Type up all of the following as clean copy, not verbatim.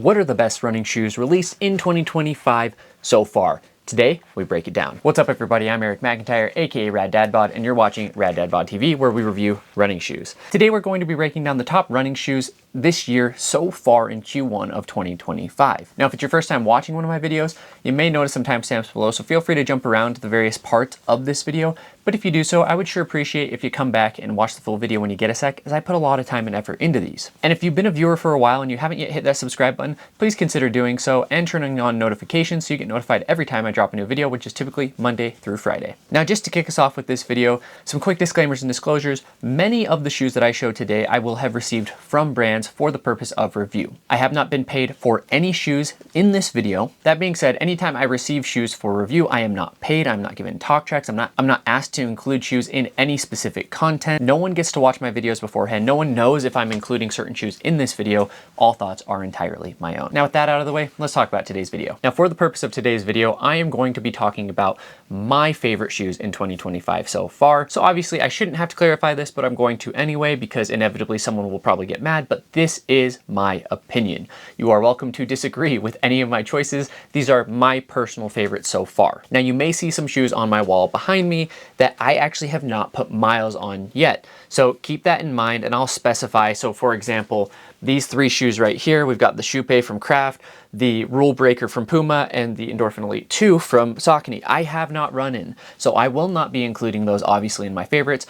what are the best running shoes released in 2025 so far? Today, we break it down. What's up everybody, I'm Eric McIntyre, aka Rad Dad Bod, and you're watching Rad Dad Bod TV, where we review running shoes. Today we're going to be breaking down the top running shoes this year so far in Q1 of 2025. Now, if it's your first time watching one of my videos, you may notice some timestamps below, so feel free to jump around to the various parts of this video. But if you do so, I would sure appreciate if you come back and watch the full video when you get a sec, as I put a lot of time and effort into these. And if you've been a viewer for a while and you haven't yet hit that subscribe button, please consider doing so and turning on notifications so you get notified every time I drop a new video, which is typically Monday through Friday. Now, just to kick us off with this video, some quick disclaimers and disclosures. Many of the shoes that I show today, I will have received from brands for the purpose of review. I have not been paid for any shoes in this video. That being said, anytime I receive shoes for review, I am not paid. I'm not given talk tracks. I'm not asked to include shoes in any specific content. No one gets to watch my videos beforehand. No one knows if I'm including certain shoes in this video. All thoughts are entirely my own. Now, with that out of the way, let's talk about today's video. Now, for the purpose of today's video, I am going to be talking about my favorite shoes in 2025 so far. So obviously I shouldn't have to clarify this, but I'm going to anyway, because inevitably someone will probably get mad, but this is my opinion. You are welcome to disagree with any of my choices. These are my personal favorites so far. Now, you may see some shoes on my wall behind me that I actually have not put miles on yet. So keep that in mind and I'll specify. So for example, these three shoes right here, we've got the Shupe from Craft, the Rule Breaker from Puma, and the Endorphin Elite 2 from Saucony. I have not run in, so I will not be including those obviously in my favorites.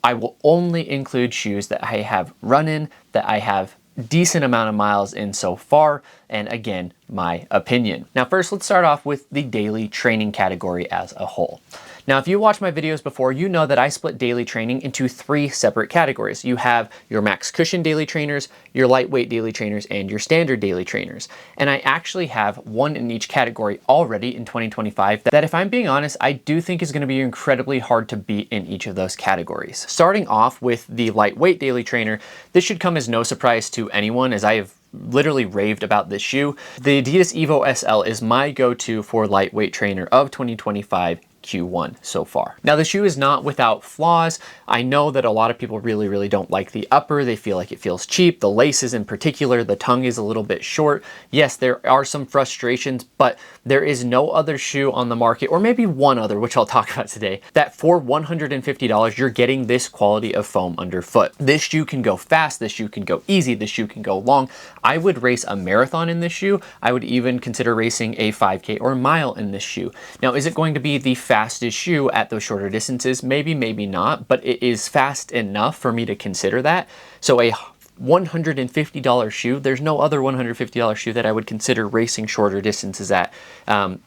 I will only include shoes that I have run in, that I have decent amount of miles in so far, and again, my opinion. Now first, let's start off with the daily training category as a whole. Now, if you watched my videos before, you know that I split daily training into three separate categories. You have your max cushion daily trainers, your lightweight daily trainers, and your standard daily trainers. And I actually have one in each category already in 2025 that, if I'm being honest, I do think is going to be incredibly hard to beat in each of those categories. Starting off with the lightweight daily trainer, this should come as no surprise to anyone, as I have literally raved about this shoe. The Adidas Evo SL is my go-to for lightweight trainer of 2025 Q1 so far. Now, the shoe is not without flaws. I know that a lot of people really don't like the upper. They feel like it feels cheap. The laces in particular, the tongue is a little bit short. Yes, there are some frustrations, but there is no other shoe on the market, or maybe one other, which I'll talk about today, that for $150, you're getting this quality of foam underfoot. This shoe can go fast. This shoe can go easy. This shoe can go long. I would race a marathon in this shoe. I would even consider racing a 5K or a mile in this shoe. Now, is it going to be the fastest shoe at those shorter distances? Maybe, maybe not, but it is fast enough for me to consider that. So a $150 shoe, there's no other $150 shoe that I would consider racing shorter distances at.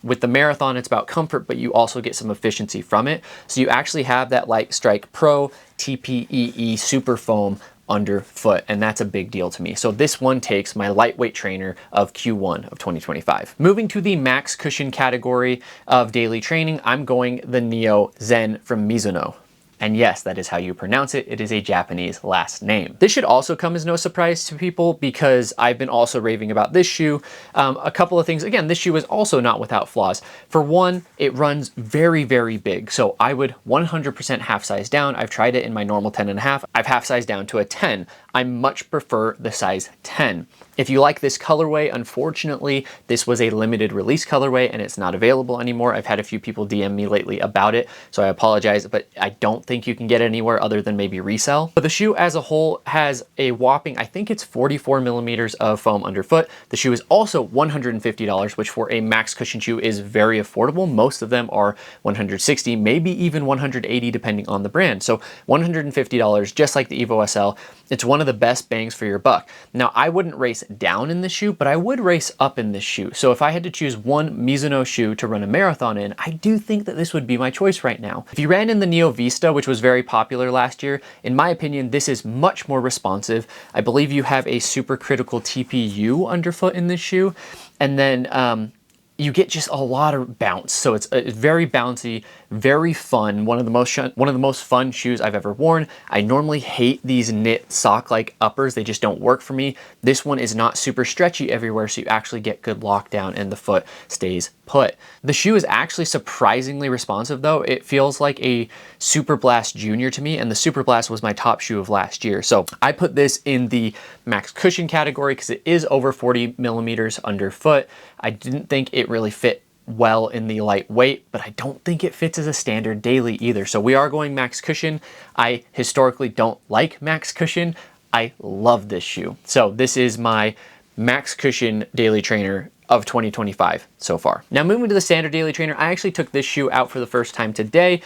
With the marathon, it's about comfort, but you also get some efficiency from it. So you actually have that Light Strike Pro TPEE Super Foam underfoot, and that's a big deal to me. So this one takes my lightweight trainer of Q1 of 2025. Moving to the max cushion category of daily training, I'm going the Neo Zen from Mizuno. And yes, that is how you pronounce it. It is a Japanese last name. This should also come as no surprise to people, because I've been also raving about this shoe. A couple of things. Again, this shoe is also not without flaws. For one, it runs very big. So I would 100% half size down. I've tried it in my normal 10.5. I've half sized down to a 10. I much prefer the size 10. If you like this colorway, unfortunately, this was a limited release colorway and it's not available anymore. I've had a few people DM me lately about it, so I apologize, but I don't think you can get it anywhere other than maybe resell. But the shoe as a whole has a whopping, I think it's 44 millimeters of foam underfoot. The shoe is also $150, which for a max cushion shoe is very affordable. Most of them are $160, maybe even $180 depending on the brand. So $150, just like the Evo SL. It's one of the best bangs for your buck. Now, I wouldn't race down in this shoe, but I would race up in this shoe. So if I had to choose one Mizuno shoe to run a marathon in, I do think that this would be my choice right now. If you ran in the Neo Vista, which was very popular last year, in my opinion, this is much more responsive. I believe you have a supercritical TPU underfoot in this shoe. And then you get just a lot of bounce. So it's very bouncy, very fun. One of the most fun shoes I've ever worn. I normally hate these knit sock-like uppers. They just don't work for me. This one is not super stretchy everywhere, so you actually get good lockdown and the foot stays put. The shoe is actually surprisingly responsive though. It feels like a Superblast Junior to me, and the Superblast was my top shoe of last year. So I put this in the max cushion category because it is over 40 millimeters underfoot. I didn't think it really fit well in the lightweight, but I don't think it fits as a standard daily either. So we are going max cushion. I historically don't like max cushion. I love this shoe. So this is my max cushion daily trainer of 2025 so far. Now moving to the standard daily trainer, I actually took this shoe out for the first time today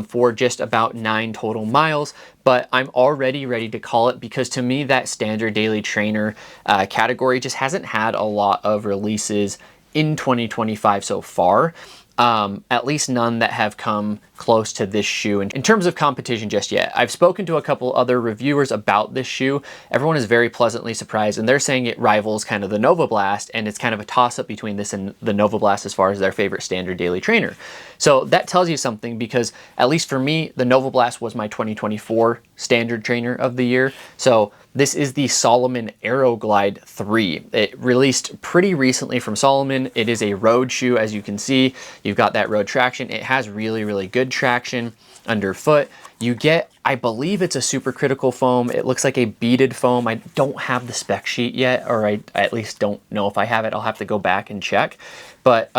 for just about 9 total miles, but I'm already ready to call it because to me that standard daily trainer category just hasn't had a lot of releases in 2025 so far. At least none that have come close to this shoe in terms of competition just yet. I've spoken to a couple other reviewers about this shoe. Everyone is very pleasantly surprised, and they're saying it rivals kind of the NovaBlast, and it's kind of a toss-up between this and the NovaBlast as far as their favorite standard daily trainer. So that tells you something because, at least for me, the NovaBlast was my 2024 standard trainer of the year. So this is the Salomon Aeroglide 3. It released pretty recently from Salomon. It is a road shoe, as you can see. You've got that road traction. It has really, really good traction underfoot. You get, I believe it's a supercritical foam. It looks like a beaded foam. I don't have the spec sheet yet, or I at least don't know if I have it. I'll have to go back and check. But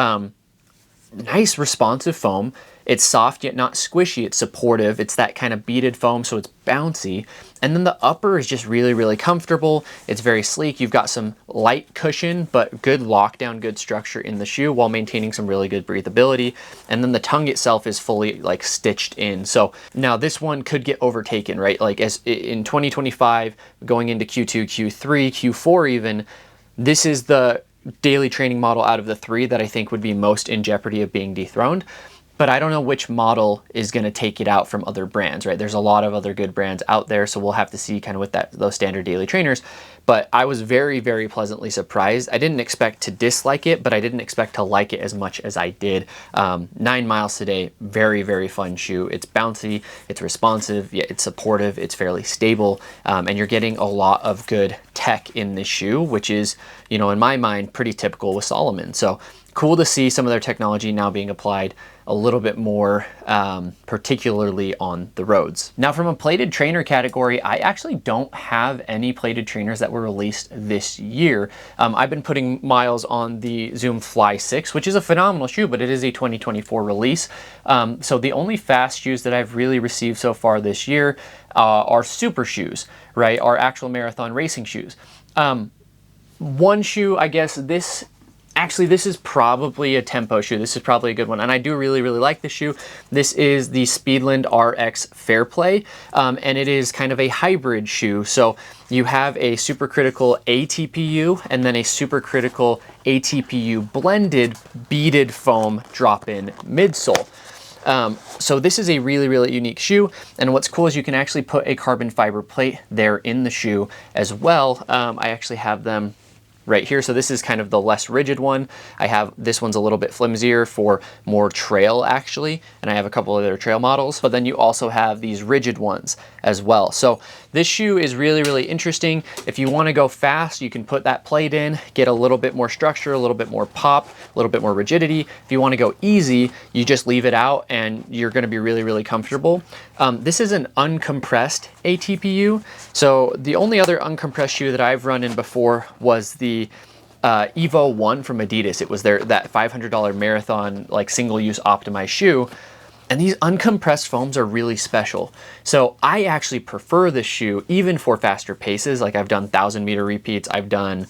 nice responsive foam. It's soft yet not squishy. It's supportive. It's that kind of beaded foam, so it's bouncy. And then the upper is just really, really comfortable. It's very sleek. You've got some light cushion, but good lockdown, good structure in the shoe while maintaining some really good breathability. And then the tongue itself is fully like stitched in. So now this one could get overtaken, right? Like as in 2025, going into Q2, Q3, Q4 even, this is the daily training model out of the 3 that I think would be most in jeopardy of being dethroned. But I don't know which model is going to take it out from other brands, right? There's a lot of other good brands out there, so we'll have to see kind of with those standard daily trainers. But I was very, very pleasantly surprised. I didn't expect to dislike it, but I didn't expect to like it as much as I did. 9 miles today, very, very fun shoe. It's bouncy, it's responsive, yet it's supportive, it's fairly stable, and you're getting a lot of good tech in this shoe, which is, you know, in my mind, pretty typical with Salomon. So cool to see some of their technology now being applied a little bit more, particularly on the roads. Now from a plated trainer category, I actually don't have any plated trainers that were released this year. I've been putting miles on the Zoom Fly 6, which is a phenomenal shoe, but it is a 2024 release. So the only fast shoes that I've really received so far this year are Supershoes, right? Are actual marathon racing shoes. One shoe, I guess actually, this is probably a tempo shoe. This is probably a good one. And I do really, really like this shoe. This is the Speedland RX Fairplay. And it is kind of a hybrid shoe. So you have a supercritical ATPU and then a supercritical ATPU blended beaded foam drop-in midsole. So this is a really, really unique shoe. And what's cool is you can actually put a carbon fiber plate there in the shoe as well. I actually have them right here. So this is kind of the less rigid one. I have this one's a little bit flimsier for more trail actually, and I have a couple of other trail models, but then you also have these rigid ones as well. So this shoe is really, really interesting. If you want to go fast, you can put that plate in, get a little bit more structure, a little bit more pop, a little bit more rigidity. If you want to go easy, you just leave it out and you're going to be really, really comfortable. This is an uncompressed ATPU. So the only other uncompressed shoe that I've run in before was the Evo 1 from Adidas. It was that $500 marathon, like single-use optimized shoe. And these uncompressed foams are really special. So I actually prefer this shoe even for faster paces. Like I've done 1,000-meter repeats. I've done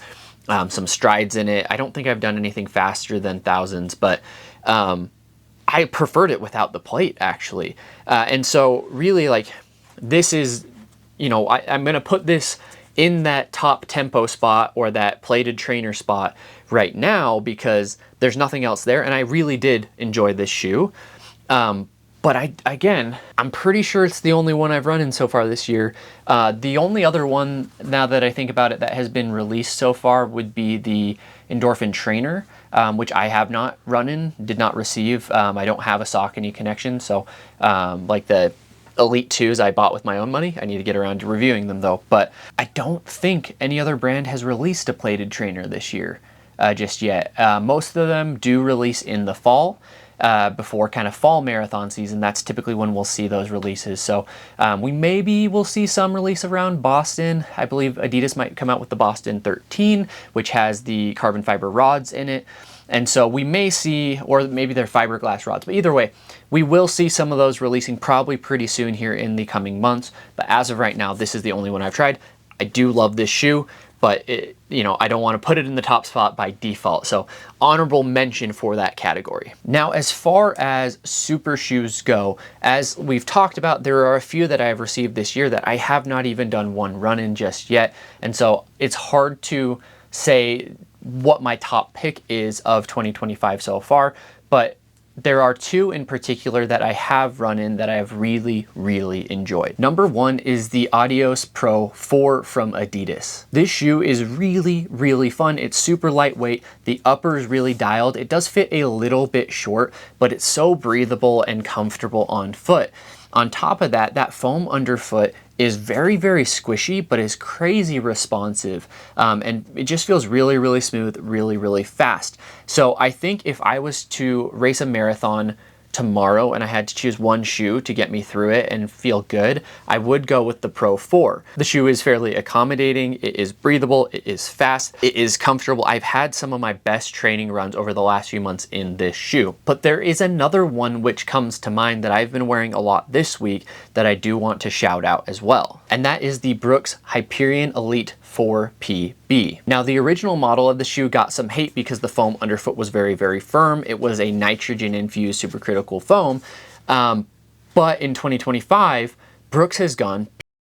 some strides in it. I don't think I've done anything faster than thousands, but I preferred it without the plate actually. And so really like this is, you know, I'm going to put this in that top tempo spot or that plated trainer spot right now because there's nothing else there. And I really did enjoy this shoe. But again, I'm pretty sure it's the only one I've run in so far this year. The only other one, now that I think about it, that has been released so far would be the Endorphin Trainer, which I have not run in, did not receive. I don't have a Saucony connection, so like the Elite 2s I bought with my own money. I need to get around to reviewing them though. But I don't think any other brand has released a plated trainer this year just yet. Most of them do release in the fall. Before kind of fall marathon season. That's typically when we'll see those releases. So we will see some release around Boston. I believe Adidas might come out with the Boston 13, which has the carbon fiber rods in it. And so we may see, or maybe they're fiberglass rods, but either way, we will see some of those releasing probably pretty soon here in the coming months. But as of right now, this is the only one I've tried. I do love this shoe, but I don't want to put it in the top spot by default. So honorable mention for that category. Now, as far as super shoes go, as we've talked about, there are a few that I have received this year that I have not even done one run in just yet. And so it's hard to say what my top pick is of 2025 so far, but there are two in particular that I have run in that I have really, really enjoyed. Number one is the Adios Pro 4 from Adidas. This shoe is really, really fun. It's super lightweight. The upper is really dialed. It does fit a little bit short, but it's so breathable and comfortable on foot. On top of that, that foam underfoot is very, very squishy, but is crazy responsive. And it just feels really, really smooth, really, really fast. So I think if I was to race a marathon tomorrow and I had to choose one shoe to get me through it and feel good, I would go with the Pro 4. The shoe is fairly accommodating, it is breathable, it is fast, it is comfortable. I've had some of my best training runs over the last few months in this shoe. But there is another one which comes to mind that I've been wearing a lot this week that I do want to shout out as well. And that is the Brooks Hyperion Elite 4PB. Now, the original model of the shoe got some hate because the foam underfoot was very, very firm. It was a nitrogen-infused supercritical foam. But in 2025, Brooks has gone,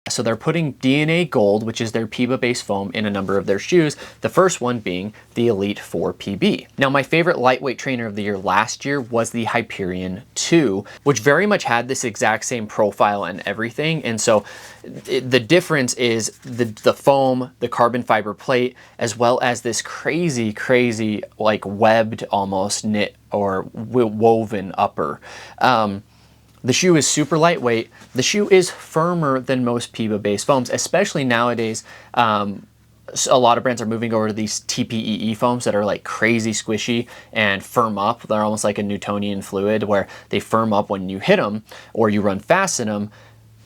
so they're putting DNA Gold, which is their PIBA-based foam, in a number of their shoes, the first one being the Elite 4PB. Now, my favorite lightweight trainer of the year last year was the Hyperion 2, which very much had this exact same profile and everything. And so the difference is the foam, the carbon fiber plate, as well as this crazy, crazy, like webbed almost knit or woven upper. The shoe is super lightweight. The shoe is firmer than most PIBA-based foams, especially nowadays. A lot of brands are moving over to these TPEE foams that are like crazy squishy and firm up. They're almost like a Newtonian fluid where they firm up when you hit them or you run fast in them.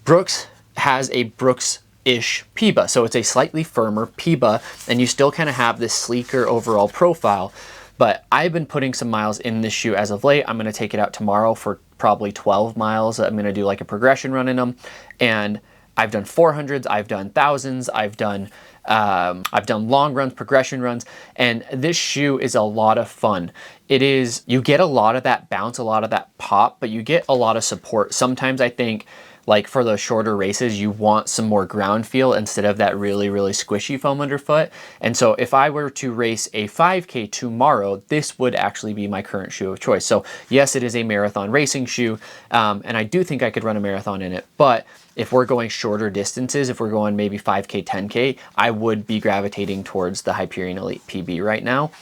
Brooks has a Brooks-ish PIBA, so it's a slightly firmer PIBA, and you still kind of have this sleeker overall profile. But I've been putting some miles in this shoe as of late. I'm going to take it out tomorrow for probably 12 miles. I'm going to do like a progression run in them. And I've done 400s, I've done thousands, I've done long runs, progression runs, and this shoe is a lot of fun. You get a lot of that bounce, a lot of that pop, but you get a lot of support. Sometimes I think, like for those shorter races, you want some more ground feel instead of that really, really squishy foam underfoot. And so if I were to race a 5K tomorrow, this would actually be my current shoe of choice. So yes, it is a marathon racing shoe, and I do think I could run a marathon in it. But if we're going shorter distances, if we're going maybe 5K, 10K, I would be gravitating towards the Hyperion Elite PB right now,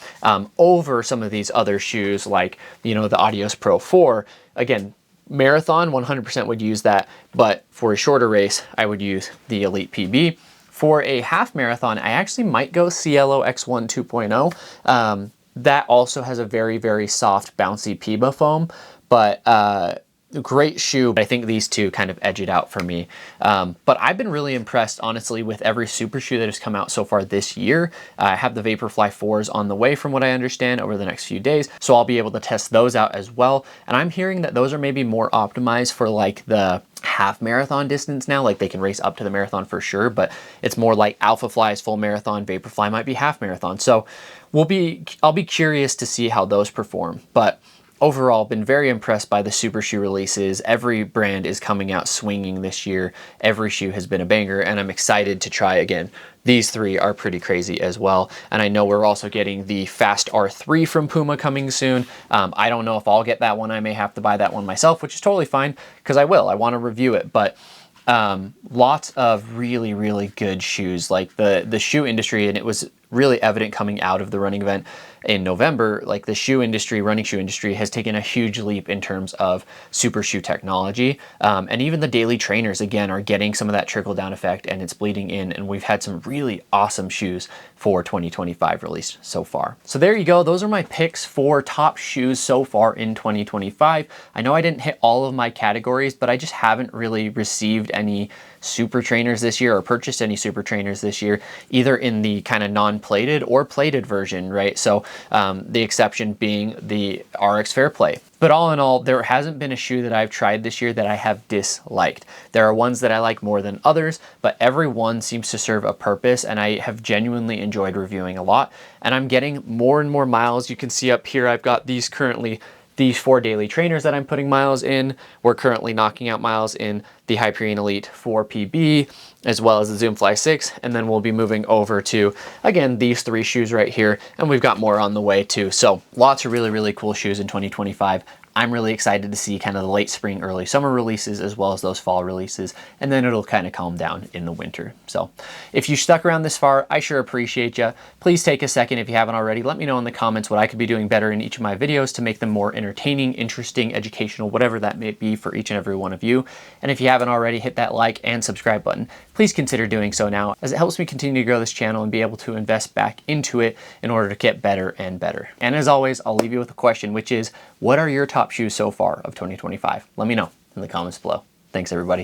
over some of these other shoes like, the Adios Pro 4. Again, marathon, 100% would use that, but for a shorter race, I would use the Elite PB. For a half marathon, I actually might go Cielo X1 2.0. That also has a very, very soft, bouncy PIBA foam, but great shoe. I think these two kind of edge it out for me. But I've been really impressed, honestly, with every super shoe that has come out so far this year. I have the Vaporfly 4s on the way from what I understand over the next few days, so I'll be able to test those out as well. And I'm hearing that those are maybe more optimized for like the half marathon distance now. Like they can race up to the marathon for sure, but it's more like Alphafly is full marathon, Vaporfly might be half marathon. So I'll be curious to see how those perform. But overall been very impressed by the super shoe releases. Every brand is coming out swinging this year. Every shoe has been a banger, and I'm excited to try again. These three are pretty crazy as well. And I know we're also getting the Fast R3 from Puma coming soon. I don't know if I'll get that one. I may have to buy that one myself, which is totally fine because I will. I want to review it. But lots of really, really good shoes. Like the shoe industry, and it was really evident coming out of the running event in November, like the shoe industry, running shoe industry has taken a huge leap in terms of super shoe technology. And even the daily trainers, again, are getting some of that trickle down effect, and it's bleeding in. And we've had some really awesome shoes for 2025 released so far. So there you go. Those are my picks for top shoes so far in 2025. I know I didn't hit all of my categories, but I just haven't really received any super trainers this year or purchased any super trainers this year, either in the kind of non-plated or plated version, right? So the exception being the RX Fairplay. But all in all, there hasn't been a shoe that I've tried this year that I have disliked. There are ones that I like more than others, but every one seems to serve a purpose, and I have genuinely enjoyed reviewing a lot. And I'm getting more and more miles. You can see up here, I've got these currently, these 4 daily trainers that I'm putting miles in. We're currently knocking out miles in the Hyperion Elite 4 PB, as well as the Zoom Fly 6. And then we'll be moving over to, again, these 3 shoes right here. And we've got more on the way too. So lots of really, really cool shoes in 2025. I'm really excited to see kind of the late spring, early summer releases, as well as those fall releases, and then it'll kind of calm down in the winter. So if you stuck around this far, I sure appreciate you. Please take a second, if you haven't already, let me know in the comments what I could be doing better in each of my videos to make them more entertaining, interesting, educational, whatever that may be for each and every one of you. And if you haven't already, hit that like and subscribe button. Please consider doing so now, as it helps me continue to grow this channel and be able to invest back into it in order to get better and better. And as always, I'll leave you with a question, which is, what are your top shoes so far of 2025? Let me know in the comments below. Thanks, everybody.